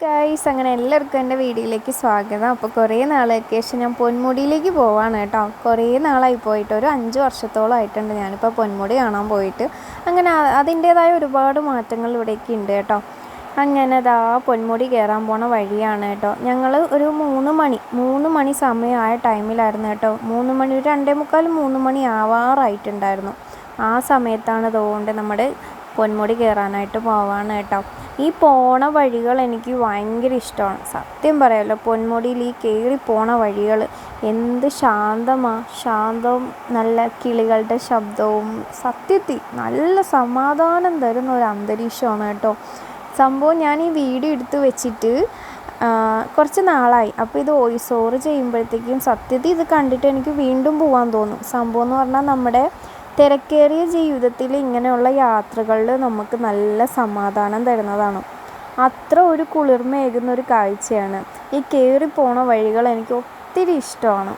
Guys, അങ്ങനെ എല്ലാവർക്കും എൻ്റെ വീഡിയോയിലേക്ക് സ്വാഗതം. അപ്പോൾ കുറേ നാളേക്ക് ശേഷം ഞാൻ പൊന്മുടിയിലേക്ക് പോവാണ് കേട്ടോ. കുറേ നാളായി പോയിട്ട്, ഒരു 5 വർഷത്തോളം ആയിട്ടുണ്ട് ഞാനിപ്പോൾ പൊന്മുടി കാണാൻ പോയിട്ട്. അങ്ങനെ അതിൻ്റേതായ ഒരുപാട് മാറ്റങ്ങൾ ഇവിടേക്ക് ഉണ്ട് കേട്ടോ. അങ്ങനെ അതാ പൊന്മുടി കയറാൻ പോണ വഴിയാണ് കേട്ടോ. ഞങ്ങൾ ഒരു 3 മണി സമയമായ ടൈമിലായിരുന്നു കേട്ടോ. 3 മണി, ഒരു 2:45 3 മണി ആവാറായിട്ടുണ്ടായിരുന്നു. ആ സമയത്താണ് തോണ്ട് നമ്മുടെ പൊന്മുടി കയറാനായിട്ട് പോവാണ് കേട്ടോ. ഈ പോണ വഴികൾ എനിക്ക് ഭയങ്കര ഇഷ്ടമാണ്, സത്യം പറയാമല്ലോ. പൊന്മുടിയിൽ ഈ കയറി പോണ വഴികൾ എന്ത് ശാന്തവും നല്ല കിളികളുടെ ശബ്ദവും, സത്യത്തിൽ നല്ല സമാധാനം തരുന്ന ഒരു അന്തരീക്ഷമാണ് കേട്ടോ. സംഭവം ഞാൻ ഈ വീഡിയോ എടുത്ത് വെച്ചിട്ട് കുറച്ച് നാളായി. അപ്പോൾ ഇത് വോയിസ് ഓവർ ചെയ്യുമ്പോഴത്തേക്കും സത്യത്തിൽ ഇത് കണ്ടിട്ട് എനിക്ക് വീണ്ടും പോകാൻ തോന്നും. സംഭവം എന്ന് പറഞ്ഞാൽ നമ്മുടെ തിരക്കേറിയ ജീവിതത്തിൽ ഇങ്ങനെയുള്ള യാത്രകളിൽ നമുക്ക് നല്ല സമാധാനം തരുന്നതാണ്. അത്ര ഒരു കുളിർമയേകുന്ന ഒരു കാഴ്ചയാണ്. ഈ കയറി പോണ വഴികൾ എനിക്ക് ഒത്തിരി ഇഷ്ടമാണ്.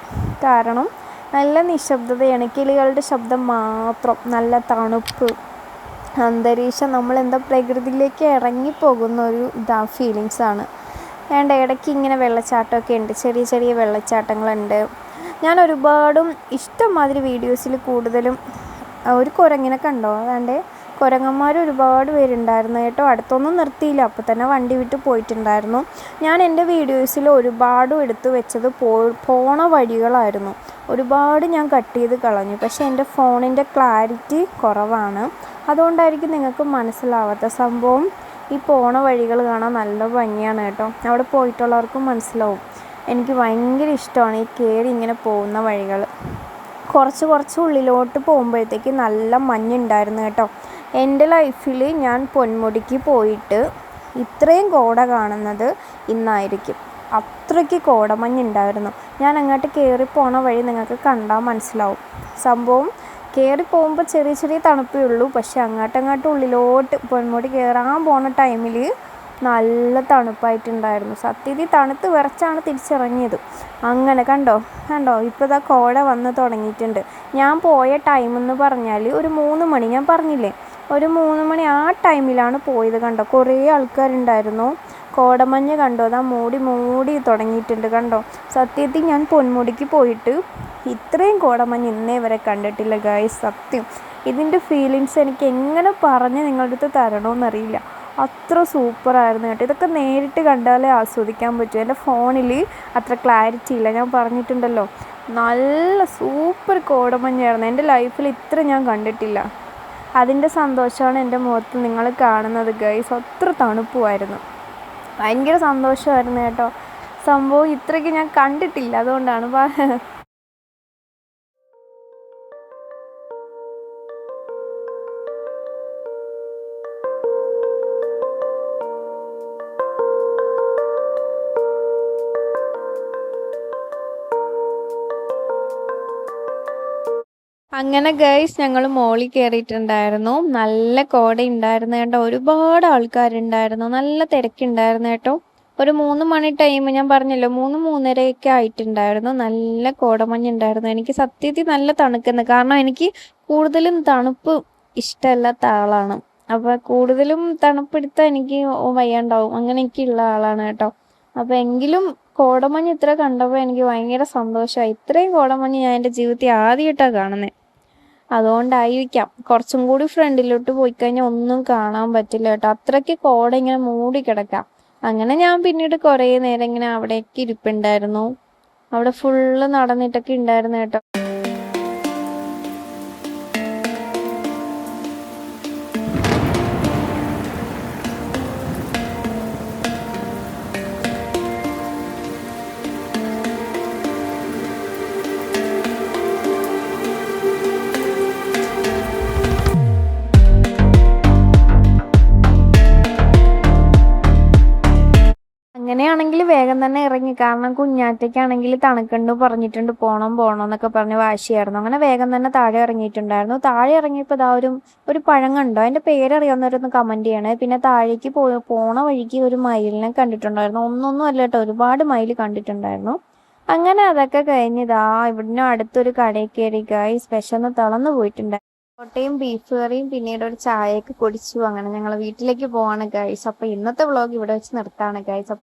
കാരണം നല്ല നിശബ്ദതയാണ്, കിളികളുടെ ശബ്ദം മാത്രം, നല്ല തണുപ്പ് അന്തരീക്ഷം, നമ്മളെന്താ പ്രകൃതിയിലേക്ക് ഇറങ്ങിപ്പോകുന്ന ഒരു ഫീലിങ്സാണ്. വേണ്ട ഇടയ്ക്ക് ഇങ്ങനെ വെള്ളച്ചാട്ടമൊക്കെ ഉണ്ട്, ചെറിയ ചെറിയ വെള്ളച്ചാട്ടങ്ങളുണ്ട്. ഞാൻ ഒരുപാടും ഇഷ്ടംമാതിരി വീഡിയോസിൽ കൂടുതലും ഒരു കുരങ്ങിനെ കണ്ടോ, അതാണ്ട് കുരങ്ങന്മാർ ഒരുപാട് പേരുണ്ടായിരുന്നു കേട്ടോ. അടുത്തൊന്നും നിർത്തിയില്ല, അപ്പോൾ തന്നെ വണ്ടി വിട്ട് പോയിട്ടുണ്ടായിരുന്നു. ഞാൻ എൻ്റെ വീഡിയോസിൽ ഒരുപാടും എടുത്തു വെച്ചത് പോണ വഴികളായിരുന്നു. ഒരുപാട് ഞാൻ കട്ട് ചെയ്ത് കളഞ്ഞു. പക്ഷേ എൻ്റെ ഫോണിൻ്റെ ക്ലാരിറ്റി കുറവാണ്, അതുകൊണ്ടായിരിക്കും നിങ്ങൾക്ക് മനസ്സിലാവാത്ത. സംഭവം ഈ പോണ വഴികൾ കാണാൻ നല്ല ഭംഗിയാണ് കേട്ടോ. അവിടെ പോയിട്ടുള്ളവർക്കും മനസ്സിലാവും. എനിക്ക് ഭയങ്കര ഇഷ്ടമാണ് ഈ കയറി ഇങ്ങനെ പോകുന്ന വഴികൾ. കുറച്ച് ഉള്ളിലോട്ട് പോകുമ്പോഴത്തേക്ക് നല്ല മഞ്ഞുണ്ടായിരുന്നു കേട്ടോ. എൻ്റെ ലൈഫിൽ ഞാൻ പൊന്മുടിക്ക് പോയിട്ട് ഇത്രയും കോട കാണുന്നത് ഇന്നായിരിക്കും. അത്രയ്ക്ക് കോടമഞ്ഞുണ്ടായിരുന്നു. ഞാൻ അങ്ങോട്ട് കയറി പോണ വഴി നിങ്ങൾക്ക് കണ്ടാൽ മനസ്സിലാവും. സംഭവം കയറി പോകുമ്പോൾ ചെറിയ ചെറിയ തണുപ്പേ ഉള്ളൂ, പക്ഷെ അങ്ങോട്ടങ്ങോട്ട് ഉള്ളിലോട്ട് പൊന്മുടി കയറാൻ പോണ ടൈമിൽ നല്ല തണുപ്പായിട്ടുണ്ടായിരുന്നു. സത്യത്തിൽ തണുത്ത് വിറച്ചാണ് തിരിച്ചിറങ്ങിയത്. അങ്ങനെ കണ്ടോ ഇപ്പോൾ ഇതാ കോട വന്ന് തുടങ്ങിയിട്ടുണ്ട്. ഞാൻ പോയ ടൈമെന്ന് പറഞ്ഞാൽ ഒരു 3 മണി, ഞാൻ പറഞ്ഞില്ലേ ഒരു 3 മണി ആ ടൈമിലാണ് പോയത്. കണ്ടോ കുറേ ആൾക്കാരുണ്ടായിരുന്നു. കോടമഞ്ഞ് കണ്ടോ, അതാ മൂടി തുടങ്ങിയിട്ടുണ്ട് കണ്ടോ. സത്യത്തിൽ ഞാൻ പൊന്മുടിക്ക് പോയിട്ട് ഇത്രയും കോടമഞ്ഞ് ഇന്നേ വരെ കണ്ടിട്ടില്ല ഗൈസ്. സത്യം ഇതിൻ്റെ ഫീലിങ്സ് എനിക്ക് എങ്ങനെ പറഞ്ഞ് നിങ്ങളുടെ അടുത്ത് തരണമെന്നറിയില്ല. അത്ര സൂപ്പറായിരുന്നു കേട്ടോ. ഇതൊക്കെ നേരിട്ട് കണ്ടാലേ ആസ്വദിക്കാൻ പറ്റും. എൻ്റെ ഫോണിൽ അത്ര ക്ലാരിറ്റി ഇല്ല, ഞാൻ പറഞ്ഞിട്ടുണ്ടല്ലോ. നല്ല സൂപ്പർ കോടമഞ്ഞായിരുന്നു. എൻ്റെ ലൈഫിൽ ഇത്ര ഞാൻ കണ്ടിട്ടില്ല. അതിൻ്റെ സന്തോഷമാണ് എൻ്റെ മുഖത്ത് നിങ്ങൾ കാണുന്നത് ഗൈസ്. അത്ര തണുപ്പുമായിരുന്നു, ഭയങ്കര സന്തോഷമായിരുന്നു കേട്ടോ. സംഭവം ഇത്രയ്ക്ക് ഞാൻ കണ്ടിട്ടില്ല, അതുകൊണ്ടാണ്. അങ്ങനെ ഗൈസ്, ഞങ്ങൾ മോളിൽ കയറിയിട്ടുണ്ടായിരുന്നു. നല്ല കോട ഉണ്ടായിരുന്നു കേട്ടോ. ഒരുപാട് ആൾക്കാരുണ്ടായിരുന്നു, നല്ല തിരക്കുണ്ടായിരുന്നു കേട്ടോ. ഒരു 3 മണി ടൈം, ഞാൻ പറഞ്ഞല്ലോ 3-3:30 ആയിട്ടുണ്ടായിരുന്നു. നല്ല കോടമഞ്ഞുണ്ടായിരുന്നു. എനിക്ക് സത്യത്തിൽ നല്ല തണുക്കുന്നു, കാരണം എനിക്ക് കൂടുതലും തണുപ്പ് ഇഷ്ടമല്ലാത്ത ആളാണ്. അപ്പോൾ കൂടുതലും തണുപ്പെടുത്താൻ എനിക്ക് വയ്യാണ്ടാവും, അങ്ങനെയൊക്കെയുള്ള ആളാണ് കേട്ടോ. അപ്പോൾ എങ്കിലും കോടമഞ്ഞ് ഇത്ര കണ്ടപ്പോൾ എനിക്ക് ഭയങ്കര സന്തോഷമായി. ഇത്രയും കോടമഞ്ഞ് ഞാൻ എൻ്റെ ജീവിതത്തിൽ ആദ്യമായിട്ടാണ് കാണുന്നത്. അതുകൊണ്ടായിരിക്കാം. കുറച്ചും കൂടി ഫ്രണ്ടിലോട്ട് പോയി കഴിഞ്ഞാൽ ഒന്നും കാണാൻ പറ്റില്ല കേട്ടോ. അത്രയ്ക്ക് കോട ഇങ്ങനെ മൂടി കിടക്കാം. അങ്ങനെ ഞാൻ പിന്നീട് കുറേ നേരം ഇങ്ങനെ അവിടേക്ക് ഇരിപ്പുണ്ടായിരുന്നു. അവിടെ ഫുള്ള് നടന്നിട്ടൊക്കെ ഉണ്ടായിരുന്നു കേട്ടോ. അങ്ങനെയാണെങ്കിൽ വേഗം തന്നെ ഇറങ്ങി, കാരണം കുഞ്ഞാറ്റയ്ക്കാണെങ്കിൽ തണുക്കണ്ട് പറഞ്ഞിട്ടുണ്ട്, പോണം എന്നൊക്കെ പറഞ്ഞ് വാശിയായിരുന്നു. അങ്ങനെ വേഗം തന്നെ താഴെ ഇറങ്ങിയിട്ടുണ്ടായിരുന്നു. താഴെ ഇറങ്ങിയപ്പോൾ ഇതാ ഒരു പഴം കണ്ടോ, അതിൻ്റെ പേരറിയാവുന്നവരൊന്ന് കമൻറ്റ് ചെയ്യണേ. പിന്നെ താഴേക്ക് പോണ വഴിക്ക് ഒരു മയിലിനെ കണ്ടിട്ടുണ്ടായിരുന്നു. ഒന്നൊന്നും അല്ല കേട്ടോ, ഒരുപാട് മയിൽ കണ്ടിട്ടുണ്ടായിരുന്നു. അങ്ങനെ അതൊക്കെ കഴിഞ്ഞിതാ ഇവിടുന്ന് അടുത്തൊരു കടയിൽ കയറി ഗൈസ്. വിശന്ന് തളർന്നു പോയിട്ടുണ്ട്. പൊറോട്ടയും ബീഫ് കറിയും പിന്നീട് ഒരു ചായയൊക്കെ കുടിച്ചു. അങ്ങനെ ഞങ്ങൾ വീട്ടിലേക്ക് പോവാണ് ഗൈസ്. അപ്പോൾ ഇന്നത്തെ വ്ളോഗ് ഇവിടെ വെച്ച് നിർത്താണ് ഗൈസ്.